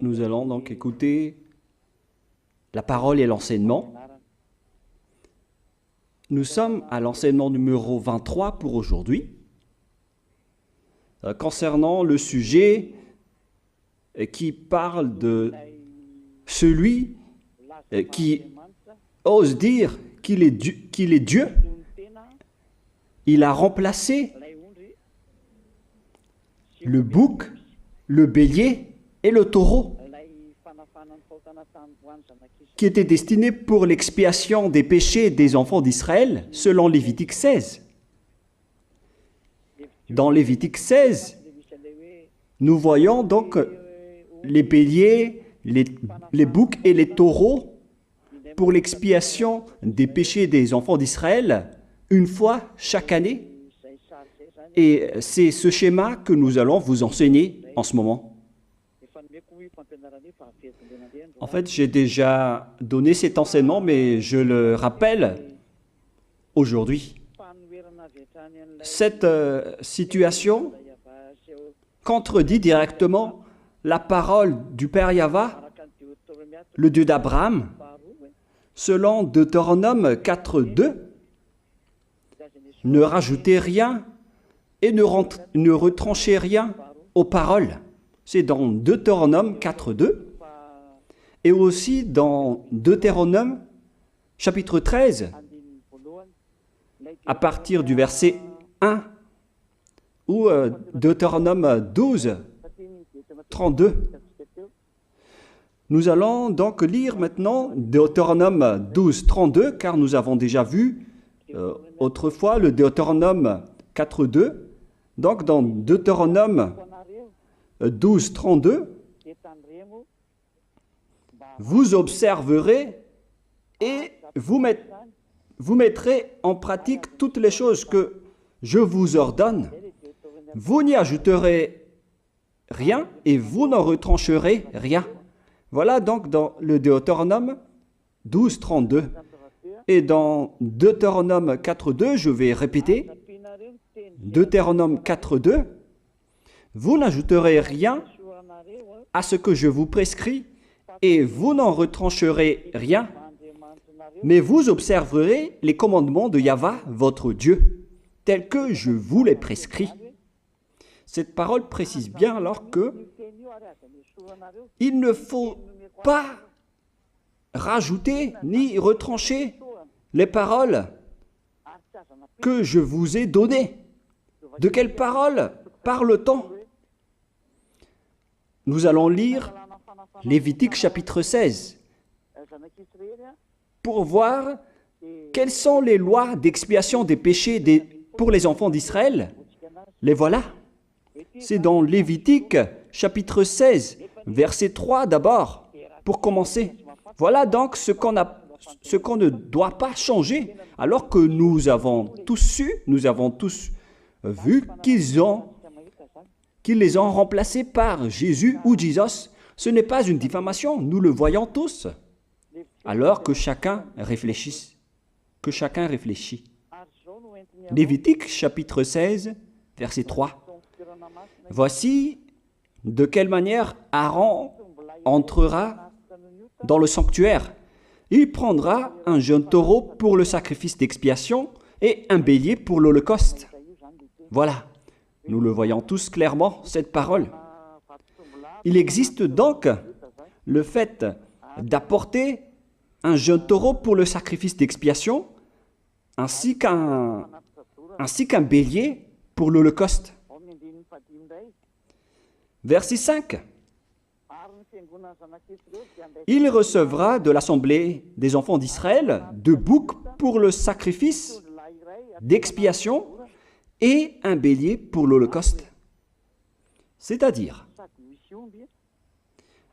Nous allons donc écouter la parole et l'enseignement. Nous sommes à l'enseignement numéro 23 pour aujourd'hui, concernant le sujet qui parle de celui qui ose dire qu'il est Dieu. Il a remplacé le bouc, le bélier et le taureau, qui étaient destinés pour l'expiation des péchés des enfants d'Israël, selon Lévitique 16. Dans Lévitique 16, nous voyons donc les béliers, les boucs et les taureaux pour l'expiation des péchés des enfants d'Israël, une fois chaque année. Et c'est ce schéma que nous allons vous enseigner en ce moment. En fait, j'ai déjà donné cet enseignement, mais je le rappelle aujourd'hui. Cette situation contredit directement la parole du Père Yahva, le Dieu d'Abraham, selon Deutéronome 4.2. Ne rajoutez rien et ne retranchez rien aux paroles. C'est dans Deutéronome 4.2 et aussi dans Deutéronome chapitre 13, à partir du verset 1, ou Deutéronome 12, 32. Nous allons donc lire maintenant Deutéronome 12, 32, car nous avons déjà vu autrefois le Deutéronome 4.2. Donc dans Deutéronome 12, 32, vous observerez et vous mettrez en pratique toutes les choses que je vous ordonne. Vous n'y ajouterez rien et vous n'en retrancherez rien. Voilà donc dans le Deutéronome 12, 32. Et dans Deutéronome 4.2, je vais répéter, Deutéronome 4.2, vous n'ajouterez rien à ce que je vous prescris et vous n'en retrancherez rien, mais vous observerez les commandements de Yahva, votre Dieu, tels que je vous les prescris. Cette parole précise bien alors que il ne faut pas rajouter ni retrancher les paroles que je vous ai données. De quelles paroles parle-t-on? Nous allons lire Lévitique chapitre 16 pour voir quelles sont les lois d'expiation des péchés pour les enfants d'Israël. Les voilà. C'est dans Lévitique chapitre 16, verset 3 d'abord, pour commencer. Voilà donc ce qu'on ne doit pas changer, alors que nous avons tous su, nous avons tous vu qu'ils les ont remplacés par Jésus ou Jesus. Ce n'est pas une diffamation, nous le voyons tous. Alors que chacun réfléchisse. Lévitique chapitre 16, verset 3. Voici de quelle manière Aaron entrera dans le sanctuaire. Il prendra un jeune taureau pour le sacrifice d'expiation et un bélier pour l'holocauste. Voilà, nous le voyons tous clairement, cette parole. Il existe donc le fait d'apporter un jeune taureau pour le sacrifice d'expiation, ainsi qu'un bélier pour l'holocauste. Verset 5. Il recevra de l'assemblée des enfants d'Israël 2 boucs pour le sacrifice d'expiation et un bélier pour l'holocauste. C'est-à-dire,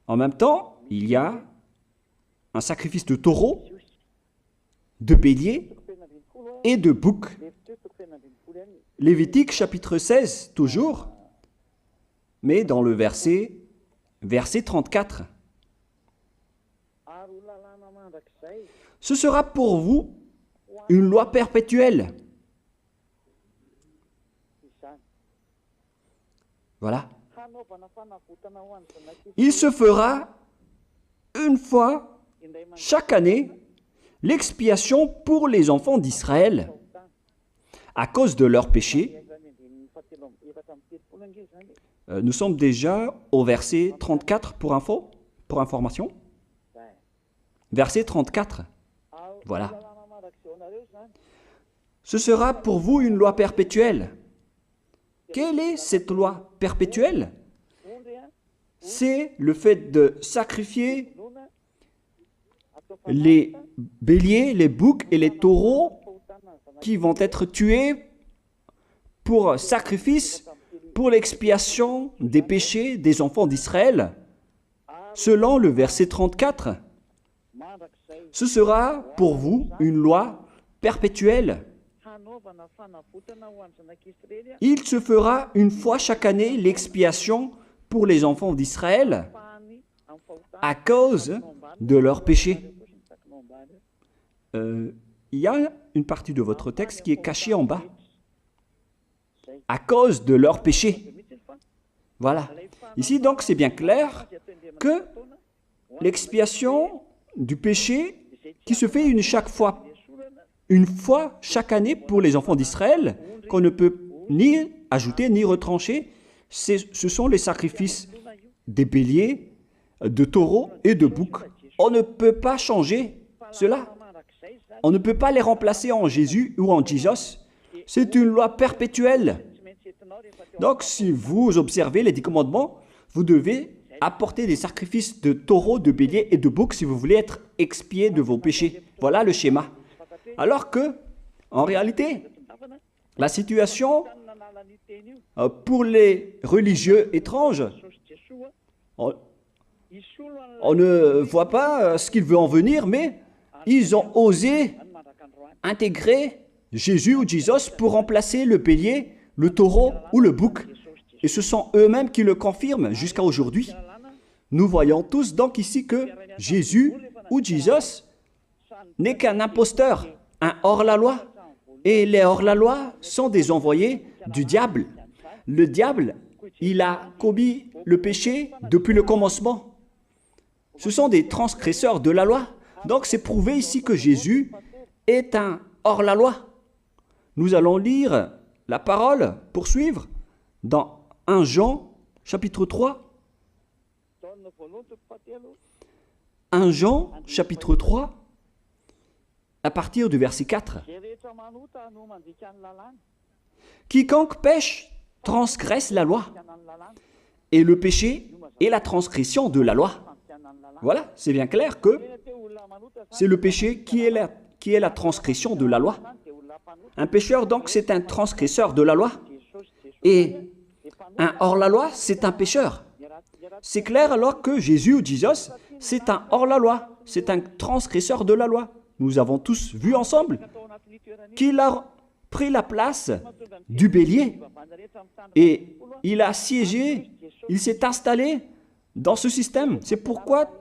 en même temps, il y a un sacrifice de taureau, de bélier et de bouc. Lévitique chapitre 16, toujours, mais dans le verset 34. Ce sera pour vous une loi perpétuelle. Voilà. Il se fera une fois chaque année l'expiation pour les enfants d'Israël à cause de leurs péchés. Nous sommes déjà au verset 34 pour information. Verset 34. Voilà. Ce sera pour vous une loi perpétuelle. Quelle est cette loi perpétuelle? C'est le fait de sacrifier les béliers, les boucs et les taureaux qui vont être tués pour sacrifice, pour l'expiation des péchés des enfants d'Israël. Selon le verset 34, ce sera pour vous une loi perpétuelle. Il se fera une fois chaque année l'expiation pour les enfants d'Israël à cause de leurs péchés. Il y a une partie de votre texte qui est cachée en bas. À cause de leurs péchés. Voilà. Ici, donc, c'est bien clair que l'expiation du péché qui se fait une fois chaque année pour les enfants d'Israël, qu'on ne peut ni ajouter ni retrancher, ce sont les sacrifices des béliers, de taureaux et de boucs. On ne peut pas changer cela. On ne peut pas les remplacer en Jésus ou en Jesus. C'est une loi perpétuelle. Donc, si vous observez les 10 commandements, vous devez apporter des sacrifices de taureaux, de béliers et de boucs si vous voulez être expié de vos péchés. Voilà le schéma. Alors que, en réalité, la situation pour les religieux étranges, on ne voit pas ce qu'il veut en venir, mais ils ont osé intégrer Jésus ou Jesus pour remplacer le bélier, le taureau ou le bouc. Et ce sont eux-mêmes qui le confirment jusqu'à aujourd'hui. Nous voyons tous donc ici que Jésus ou Jesus n'est qu'un imposteur, un hors-la-loi. Et les hors-la-loi sont des envoyés du diable. Le diable, il a commis le péché depuis le commencement. Ce sont des transgresseurs de la loi. Donc c'est prouvé ici que Jésus est un hors-la-loi. Nous allons lire la parole, poursuivre, dans 1 Jean, chapitre 3. 1 Jean, chapitre 3, à partir du verset 4. Quiconque pêche transgresse la loi, et le péché est la transgression de la loi. Voilà, c'est bien clair que c'est le péché qui est la transgression de la loi. Un pécheur, donc, c'est un transgresseur de la loi. Et un hors-la-loi, c'est un pécheur. C'est clair alors que Jésus ou Jesus, c'est un hors-la-loi, c'est un transgresseur de la loi. Nous avons tous vu ensemble qu'il a pris la place du bélier et il a siégé, il s'est installé dans ce système. C'est pourquoi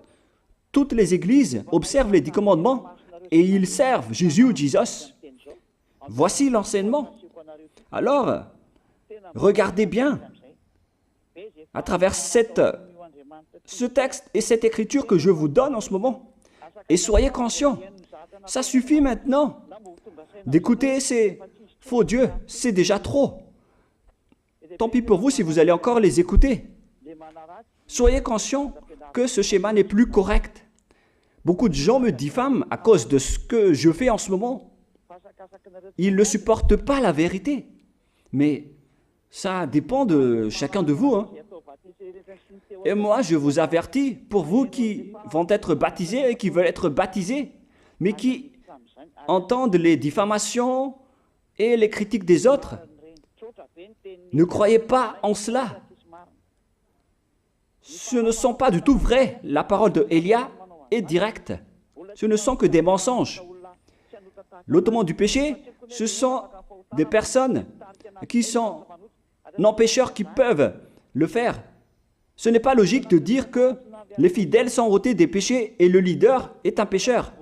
toutes les églises observent les 10 commandements et ils servent Jésus ou Jesus. Voici l'enseignement. Alors, regardez bien à travers ce texte et cette écriture que je vous donne en ce moment. Et soyez conscients, ça suffit maintenant d'écouter ces faux dieux, c'est déjà trop. Tant pis pour vous si vous allez encore les écouter. Soyez conscients que ce schéma n'est plus correct. Beaucoup de gens me diffament à cause de ce que je fais en ce moment. Ils ne supportent pas la vérité. Mais ça dépend de chacun de vous. Et moi, je vous avertis, pour vous qui vont être baptisés et qui veulent être baptisés, mais qui entendent les diffamations et les critiques des autres, ne croyez pas en cela. Ce ne sont pas du tout vrai. La parole de Élia est directe. Ce ne sont que des mensonges. L'ôtement du péché, ce sont des personnes qui sont non-pécheurs qui peuvent le faire. Ce n'est pas logique de dire que les fidèles sont ôtés des péchés et le leader est un pécheur.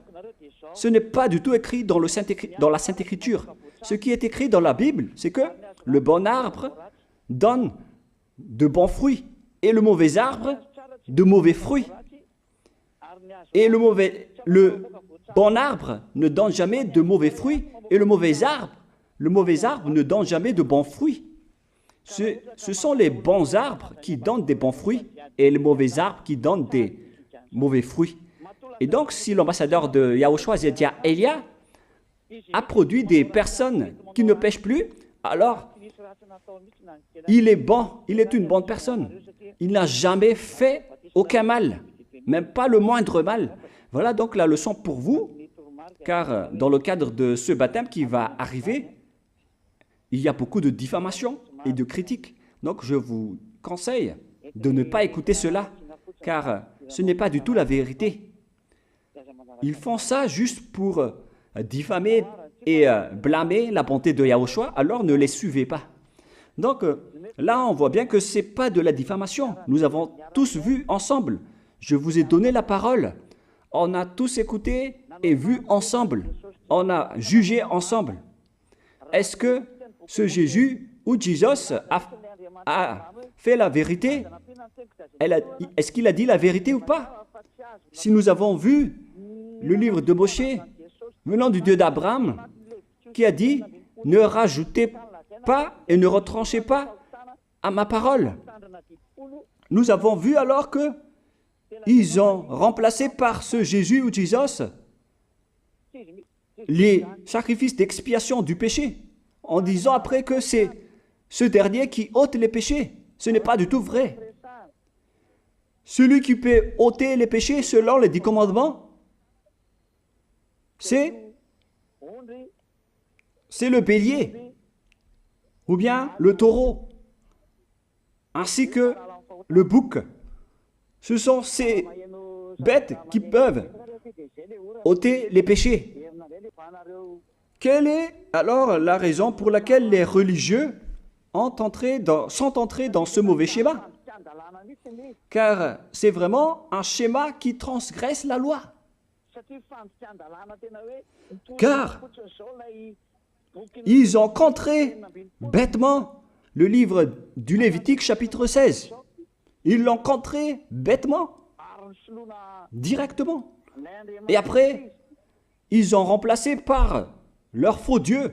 Ce n'est pas du tout écrit dans la Sainte Écriture. Ce qui est écrit dans la Bible, c'est que le bon arbre donne de bons fruits et le mauvais arbre de mauvais fruits. Et le bon arbre ne donne jamais de mauvais fruits, et le mauvais arbre ne donne jamais de bons fruits. Ce sont les bons arbres qui donnent des bons fruits, et les mauvais arbres qui donnent des mauvais fruits. Et donc, si l'ambassadeur de Yahushua, Zedia Elia, a produit des personnes qui ne pêchent plus, alors il est bon, il est une bonne personne. Il n'a jamais fait aucun mal, même pas le moindre mal. Voilà donc la leçon pour vous, car dans le cadre de ce baptême qui va arriver, il y a beaucoup de diffamation et de critiques. Donc je vous conseille de ne pas écouter cela, car ce n'est pas du tout la vérité. Ils font ça juste pour diffamer et blâmer la bonté de Yahushua, alors ne les suivez pas. Donc là, on voit bien que ce n'est pas de la diffamation. Nous avons tous vu ensemble. Je vous ai donné la parole. On a tous écouté et vu ensemble. On a jugé ensemble. Est-ce que ce Jésus ou Jésus a fait la vérité? Est-ce qu'il a dit la vérité ou pas? Si nous avons vu le livre de Moshe, venant du Dieu d'Abraham, qui a dit « Ne rajoutez pas et ne retranchez pas à ma parole ». Nous avons vu alors que ils ont remplacé par ce Jésus ou Jésus les sacrifices d'expiation du péché, en disant après que c'est ce dernier qui ôte les péchés. Ce n'est pas du tout vrai. Celui qui peut ôter les péchés selon les 10 commandements, c'est le bélier, ou bien le taureau, ainsi que le bouc. Ce sont ces bêtes qui peuvent ôter les péchés. Quelle est alors la raison pour laquelle les religieux sont entrés dans ce mauvais schéma? Car c'est vraiment un schéma qui transgresse la loi. Car ils ont contré bêtement le livre du Lévitique chapitre 16. Ils l'ont contré bêtement, directement. Et après, ils ont remplacé par leur faux Dieu.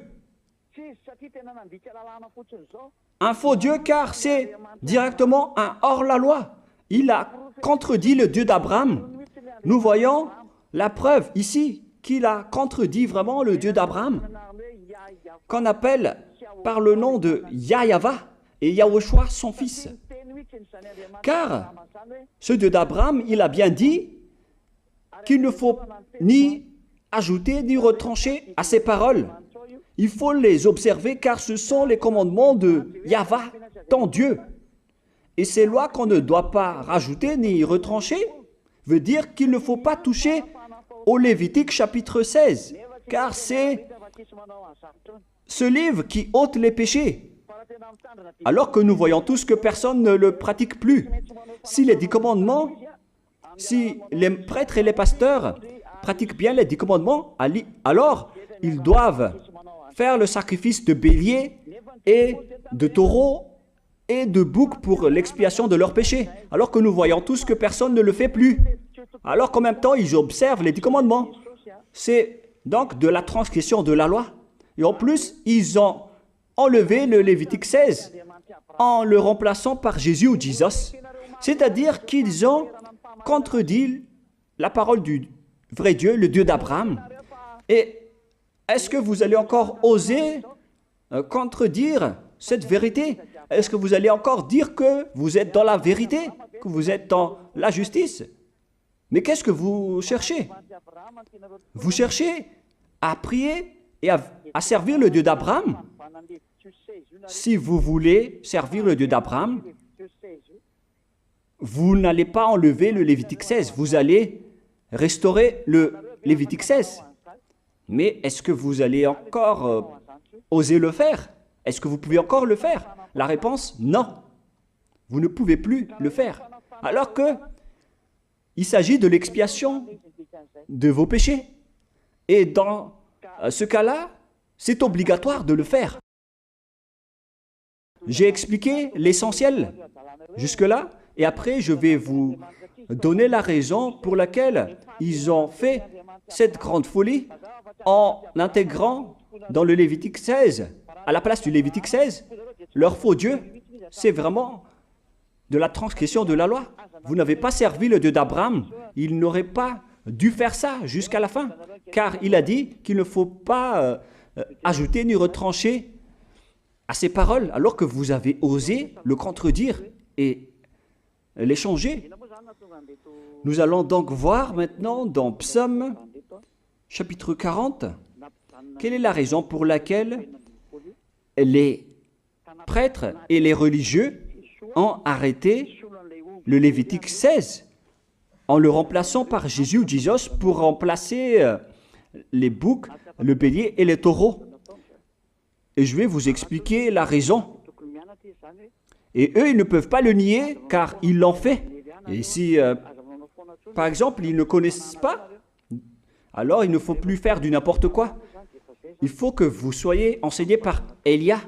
Un faux Dieu car c'est directement un hors-la-loi. Il a contredit le Dieu d'Abraham. Nous voyons la preuve ici qu'il a contredit vraiment le Dieu d'Abraham, qu'on appelle par le nom de Yahweh et Yahushua son fils. Car ce Dieu d'Abraham, il a bien dit qu'il ne faut ni ajouter ni retrancher à ses paroles. Il faut les observer car ce sont les commandements de Yahweh, ton Dieu. Et ces lois qu'on ne doit pas rajouter ni retrancher veut dire qu'il ne faut pas toucher au Lévitique chapitre 16, car c'est ce livre qui ôte les péchés. Alors que nous voyons tous que personne ne le pratique plus. Si les 10 commandements, si les prêtres et les pasteurs pratiquent bien les 10 commandements, alors ils doivent faire le sacrifice de bélier et de taureau et de bouc pour l'expiation de leurs péchés. Alors que nous voyons tous que personne ne le fait plus. Alors qu'en même temps, ils observent les 10 commandements. C'est donc de la transgression de la loi. Et en plus, ils ont enlevé le Lévitique 16 en le remplaçant par Jésus ou Jésus. C'est-à-dire qu'ils ont contredit la parole du vrai Dieu, le Dieu d'Abraham. Et est-ce que vous allez encore oser contredire cette vérité? Est-ce que vous allez encore dire que vous êtes dans la vérité, que vous êtes dans la justice? Mais qu'est-ce que vous cherchez? Vous cherchez à prier et à servir le Dieu d'Abraham. Si vous voulez servir le Dieu d'Abraham, vous n'allez pas enlever le Lévitique 16, vous allez restaurer le Lévitique 16. Mais est-ce que vous allez encore oser le faire? Est-ce que vous pouvez encore le faire? La réponse, non. Vous ne pouvez plus le faire. Alors que il s'agit de l'expiation de vos péchés. Et dans ce cas-là, c'est obligatoire de le faire. J'ai expliqué l'essentiel jusque-là. Et après, je vais vous donner la raison pour laquelle ils ont fait cette grande folie en intégrant dans le Lévitique 16, à la place du Lévitique 16, leur faux Dieu. C'est vraiment de la transgression de la loi. Vous n'avez pas servi le Dieu d'Abraham. Il n'aurait pas dû faire ça jusqu'à la fin, car il a dit qu'il ne faut pas ajouter ni retrancher à ses paroles, alors que vous avez osé le contredire et les changer. Nous allons donc voir maintenant dans Psaume chapitre 40, quelle est la raison pour laquelle les prêtres et les religieux ont arrêté le Lévitique 16 en le remplaçant par Jésus ou Jesus pour remplacer les boucs, le bélier et les taureaux. Et je vais vous expliquer la raison. Et eux, ils ne peuvent pas le nier car ils l'ont fait. Et si, par exemple, ils ne connaissent pas, alors il ne faut plus faire du n'importe quoi. Il faut que vous soyez enseigné par Élia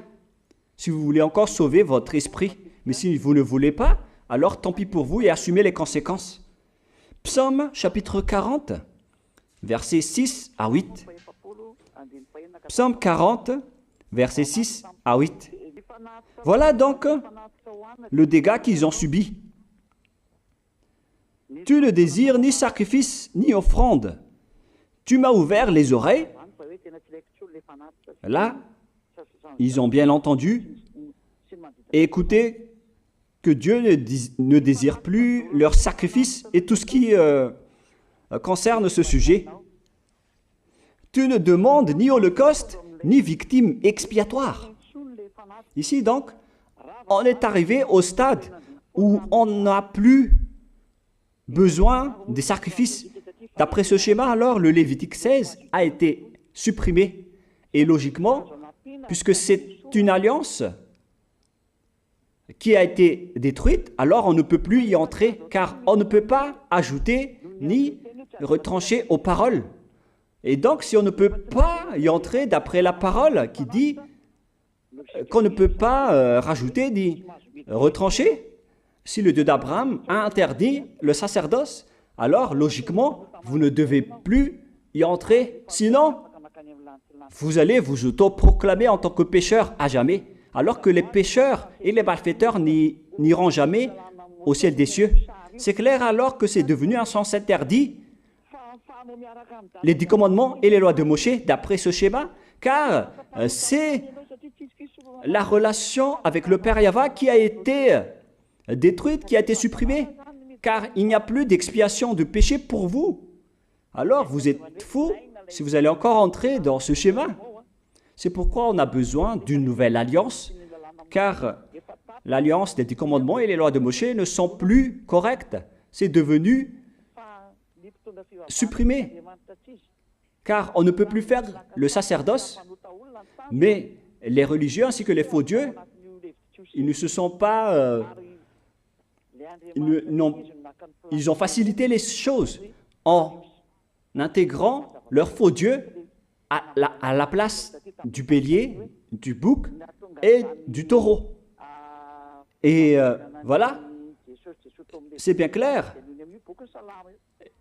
si vous voulez encore sauver votre esprit. Mais si vous ne voulez pas, alors tant pis pour vous et assumez les conséquences. Psaume chapitre 40, versets 6 à 8. Psaume 40, versets 6 à 8. Voilà donc le dégât qu'ils ont subi. Tu ne désires ni sacrifice ni offrande. Tu m'as ouvert les oreilles. Là, ils ont bien entendu et écouté que Dieu ne désire plus leur sacrifice et tout ce qui concerne ce sujet. Tu ne demandes ni holocauste, ni victime expiatoire. Ici donc, on est arrivé au stade où on n'a plus besoin des sacrifices. D'après ce schéma, alors, le Lévitique 16 a été supprimé. Et logiquement, puisque c'est une alliance qui a été détruite, alors on ne peut plus y entrer, car on ne peut pas ajouter ni retrancher aux paroles. Et donc, si on ne peut pas y entrer d'après la parole qui dit qu'on ne peut pas rajouter ni retrancher, si le Dieu d'Abraham a interdit le sacerdoce, alors logiquement, vous ne devez plus y entrer. Sinon, vous allez vous autoproclamer en tant que pécheur à jamais, alors que les pécheurs et les malfaiteurs n'iront jamais au ciel des cieux. C'est clair alors que c'est devenu un sens interdit, les 10 commandements et les lois de Moïse, d'après ce schéma, car c'est la relation avec le Père Yahva qui a été détruite, qui a été supprimée, car il n'y a plus d'expiation de péché pour vous. Alors vous êtes fous si vous allez encore entrer dans ce schéma. C'est pourquoi on a besoin d'une nouvelle alliance, car l'alliance des 10 commandements et les lois de Moïse ne sont plus correctes. C'est devenu supprimé, car on ne peut plus faire le sacerdoce, mais les religieux ainsi que les faux dieux, ils ne se sont pas... ils ont facilité les choses en intégrant leur faux dieu à la place du bélier, du bouc et du taureau. Et voilà, c'est bien clair.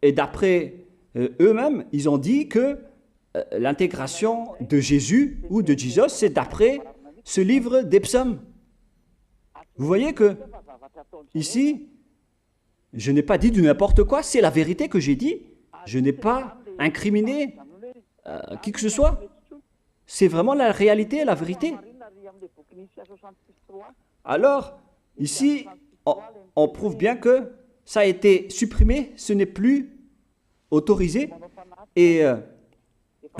Et d'après eux-mêmes, ils ont dit que l'intégration de Jésus ou de Jesus, c'est d'après ce livre des psaumes. Vous voyez que ici, je n'ai pas dit du n'importe quoi, c'est la vérité que j'ai dit. Je n'ai pas incriminé qui que ce soit. C'est vraiment la réalité et la vérité. Alors, ici, on prouve bien que ça a été supprimé, ce n'est plus autorisé. Et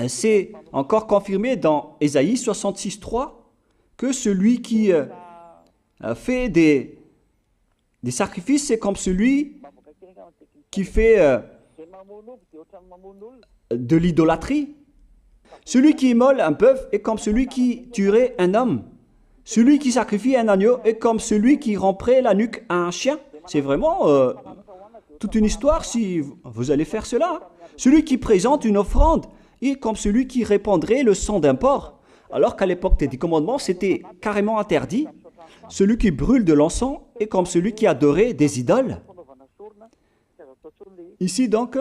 c'est encore confirmé dans Ésaïe 66, 3, que celui qui fait des sacrifices, c'est comme celui qui fait de l'idolâtrie. Celui qui immole un bœuf est comme celui qui tuerait un homme. Celui qui sacrifie un agneau est comme celui qui romperait la nuque à un chien. C'est vraiment toute une histoire si vous allez faire cela. Celui qui présente une offrande est comme celui qui répandrait le sang d'un porc. Alors qu'à l'époque des 10 commandements, c'était carrément interdit. celui qui brûle de l'encens est comme celui qui adorait des idoles. Ici donc,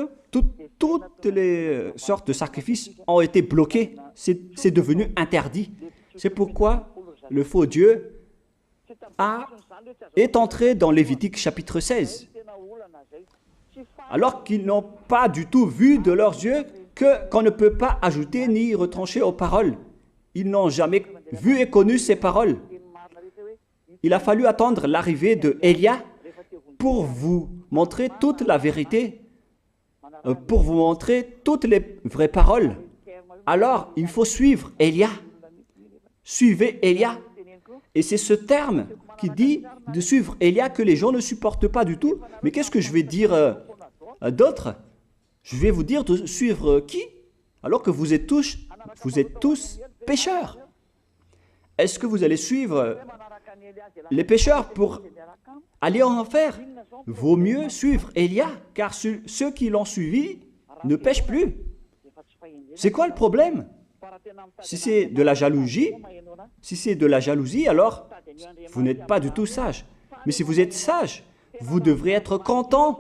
toutes les sortes de sacrifices ont été bloqués. C'est devenu interdit. C'est pourquoi le faux Dieu est entré dans Lévitique chapitre 16. Alors qu'ils n'ont pas du tout vu de leurs yeux qu'on ne peut pas ajouter ni retrancher aux paroles. Ils n'ont jamais vu et connu ces paroles. Il a fallu attendre l'arrivée de Élia pour vous montrer toute la vérité, pour vous montrer toutes les vraies paroles. Alors, il faut suivre Élia. Suivez Élia. Et c'est ce terme qui dit de suivre Élia que les gens ne supportent pas du tout. Mais qu'est-ce que je vais dire d'autre? Je vais vous dire de suivre qui? Alors que vous êtes tous pécheurs. Est-ce que vous allez suivre les pécheurs pour aller en enfer? Vaut mieux suivre Élia, car ceux qui l'ont suivi ne pêchent plus. C'est quoi le problème? Si c'est de la jalousie, alors vous n'êtes pas du tout sage. Mais si vous êtes sage, vous devrez être content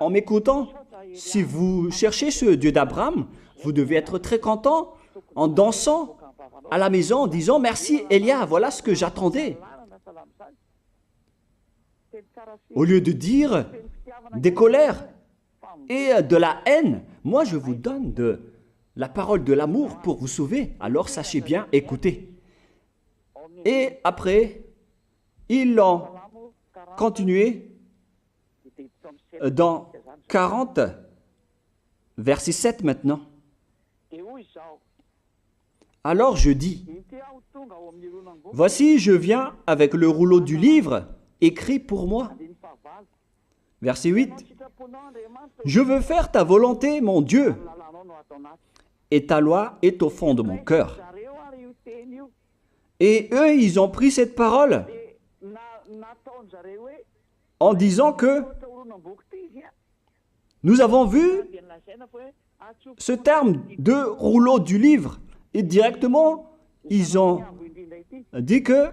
en m'écoutant. Si vous cherchez ce Dieu d'Abraham, vous devez être très content en dansant à la maison en disant « Merci Élia, voilà ce que j'attendais ». Au lieu de dire des colères et de la haine, moi je vous donne de la parole de l'amour pour vous sauver. Alors sachez bien écouter. Et après, ils l'ont continué dans 40, verset 7 maintenant. Alors je dis, voici je viens avec le rouleau du livre écrit pour moi. Verset 8, je veux faire ta volonté, mon Dieu, et ta loi est au fond de mon cœur. Et eux, ils ont pris cette parole en disant que nous avons vu ce terme de rouleau du livre et directement, ils ont dit que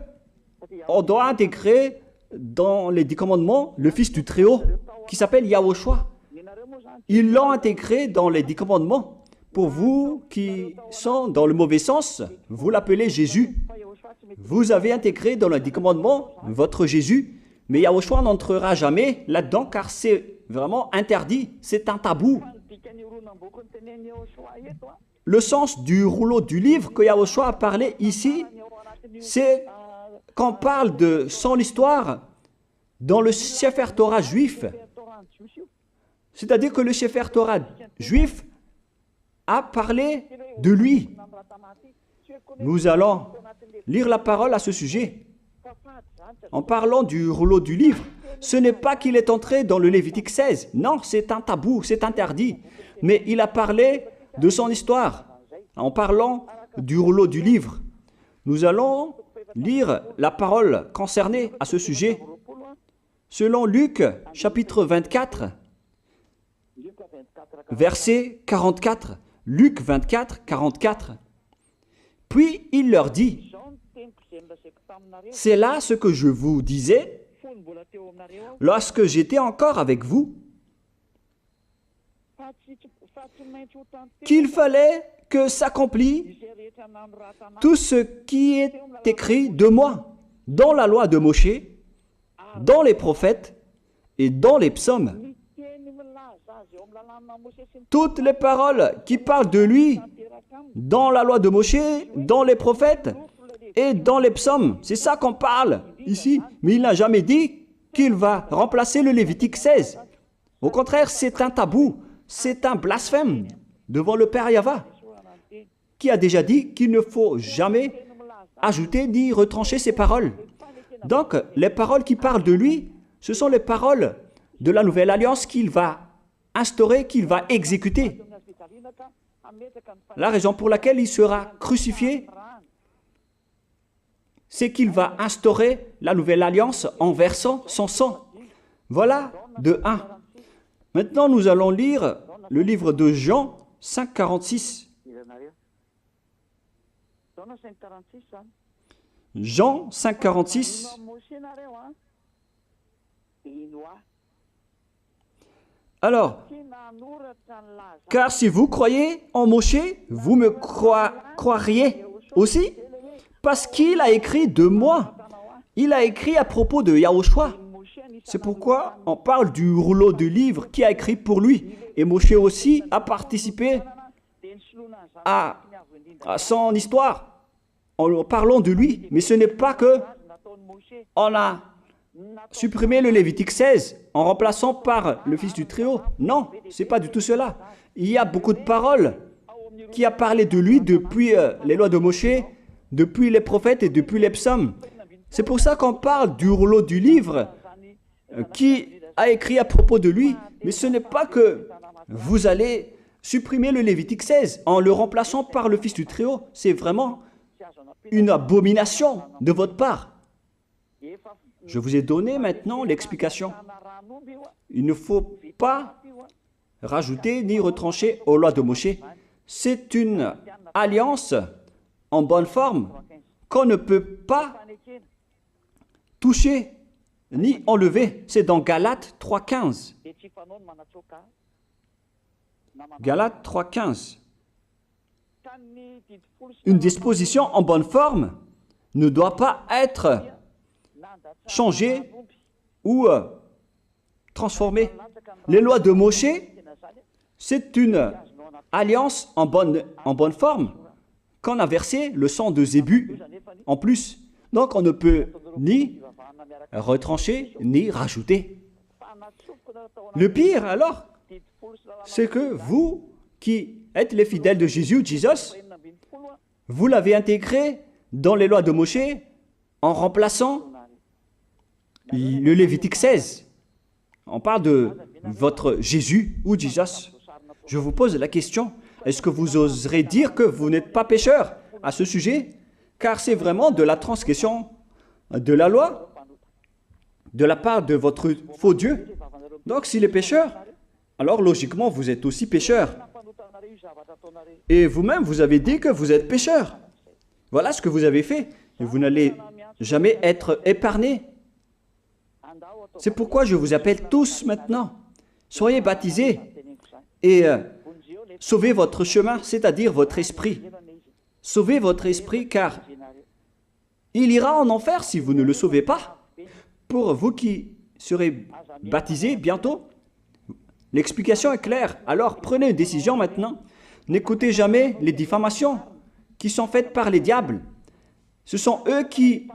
on doit intégrer dans les 10 commandements le Fils du Très-Haut qui s'appelle Yahushua. Ils l'ont intégré dans les 10 commandements. Pour vous qui sont dans le mauvais sens, vous l'appelez Jésus. Vous avez intégré dans les 10 commandements votre Jésus, mais Yahushua n'entrera jamais là-dedans car c'est vraiment interdit, c'est un tabou. Le sens du rouleau du livre que Yahushua a parlé ici, c'est qu'on parle de son histoire dans le Sefer Torah juif. C'est-à-dire que le Sefer Torah juif a parlé de lui. Nous allons lire la parole à ce sujet. En parlant du rouleau du livre, ce n'est pas qu'il est entré dans le Lévitique 16. Non, c'est un tabou, c'est interdit. Mais il a parlé de son histoire. En parlant du rouleau du livre, nous allons lire la parole concernée à ce sujet. Selon Luc, chapitre 24, verset 44. Luc 24, 44. Puis il leur dit, « C'est là ce que je vous disais lorsque j'étais encore avec vous, qu'il fallait que s'accomplisse tout ce qui est écrit de moi dans la loi de Moïse, dans les prophètes et dans les psaumes. » Toutes les paroles qui parlent de lui dans la loi de Moïse, dans les prophètes et dans les psaumes. C'est ça qu'on parle ici. Mais il n'a jamais dit qu'il va remplacer le Lévitique 16. Au contraire, c'est un tabou, c'est un blasphème devant le Père Yahva, qui a déjà dit qu'il ne faut jamais ajouter ni retrancher ses paroles. Donc, les paroles qui parlent de lui, ce sont les paroles de la nouvelle alliance qu'il va instaurer, qu'il va exécuter. La raison pour laquelle il sera crucifié, c'est qu'il va instaurer la nouvelle alliance en versant son sang. Voilà de 1. Maintenant, nous allons lire le livre de Jean 5,46. Jean 5, 46. Alors, car si vous croyez en Moshe, vous me croiriez aussi, parce qu'il a écrit de moi. Il a écrit à propos de Yahushua. C'est pourquoi on parle du rouleau de livre qui a écrit pour lui. Et Moshe aussi a participé à son histoire en parlant de lui. Mais ce n'est pas que on a supprimé le Lévitique 16 en remplaçant par le Fils du Très-Haut. Non, ce n'est pas du tout cela. Il y a beaucoup de paroles qui a parlé de lui depuis les lois de Moshe, depuis les prophètes et depuis les psaumes. C'est pour ça qu'on parle du rouleau du livre qui a écrit à propos de lui. Mais ce n'est pas que vous allez supprimer le Lévitique 16 en le remplaçant par le Fils du Très-Haut. C'est vraiment une abomination de votre part. Je vous ai donné maintenant l'explication. Il ne faut pas rajouter ni retrancher aux lois de Moshe. C'est une alliance en bonne forme qu'on ne peut pas toucher ni enlever. C'est dans Galates 3,15. Galates 3,15. Une disposition en bonne forme ne doit pas être changée ou transformée. Les lois de Moshe, c'est une alliance en bonne forme qu'on a versé le sang de Zébu en plus. Donc on ne peut ni retrancher ni rajouter. Le pire alors, c'est que vous qui êtes les fidèles de Jésus, vous l'avez intégré dans les lois de Moshe en remplaçant le Lévitique 16. On parle de votre Jésus ou Jesus. Je vous pose la question, est-ce que vous oserez dire que vous n'êtes pas pécheur à ce sujet? Car c'est vraiment de la transgression de la loi de la part de votre faux Dieu. Donc s'il est pécheur, alors logiquement vous êtes aussi pécheur. Et vous-même, vous avez dit que vous êtes pécheur. Voilà ce que vous avez fait. Et vous n'allez jamais être épargné. C'est pourquoi je vous appelle tous maintenant. Soyez baptisés et sauvez votre chemin, c'est-à-dire votre esprit. Sauvez votre esprit car il ira en enfer si vous ne le sauvez pas. Pour vous qui serez baptisés bientôt, l'explication est claire. Alors prenez une décision maintenant. N'écoutez jamais les diffamations qui sont faites par les diables. Ce sont eux qui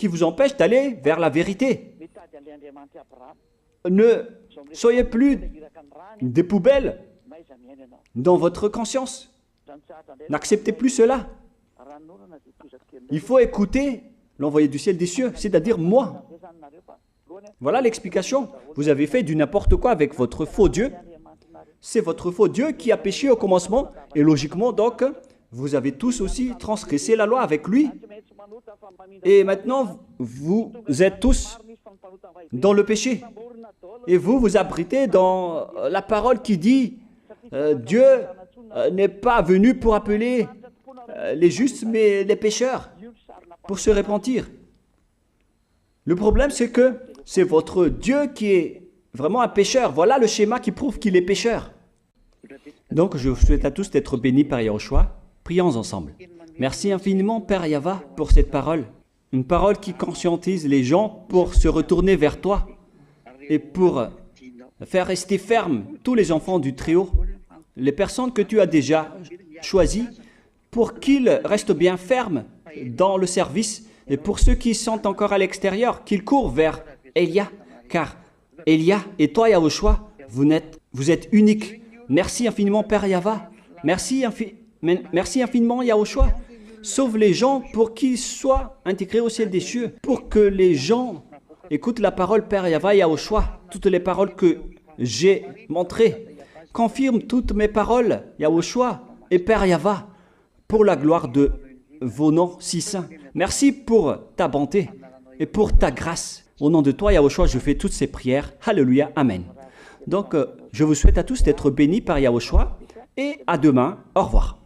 vous empêchent d'aller vers la vérité. Ne soyez plus des poubelles dans votre conscience. N'acceptez plus cela. Il faut écouter l'envoyé du ciel des cieux, c'est-à-dire moi. Voilà l'explication. Vous avez fait du n'importe quoi avec votre faux Dieu. C'est votre faux Dieu qui a péché au commencement. Et logiquement, donc, vous avez tous aussi transgressé la loi avec lui. Et maintenant, vous êtes tous dans le péché. Et vous vous abritez dans la parole qui dit Dieu n'est pas venu pour appeler les justes, mais les pécheurs, pour se repentir. Le problème, c'est que c'est votre Dieu qui est vraiment un pécheur. Voilà le schéma qui prouve qu'il est pécheur. Donc, je vous souhaite à tous d'être bénis par Yahushua. Prions ensemble. Merci infiniment, Père Yahva, pour cette parole. Une parole qui conscientise les gens pour se retourner vers toi et pour faire rester fermes tous les enfants du Très-Haut, les personnes que tu as déjà choisies, pour qu'ils restent bien fermes dans le service, et pour ceux qui sont encore à l'extérieur, qu'ils courent vers Elia, car Elia et toi, Yahushua, vous êtes uniques. Merci infiniment, Père Yahva. Merci infiniment, Yahushua. Sauve les gens pour qu'ils soient intégrés au ciel des cieux, pour que les gens écoutent la parole, Père Yahva, Yahushua, toutes les paroles que j'ai montrées. Confirme toutes mes paroles, Yahushua et Père Yahva, pour la gloire de vos noms si saints. Merci pour ta bonté et pour ta grâce. Au nom de toi, Yahushua, je fais toutes ces prières. Alléluia, Amen. Donc, je vous souhaite à tous d'être bénis par Yahushua et à demain. Au revoir.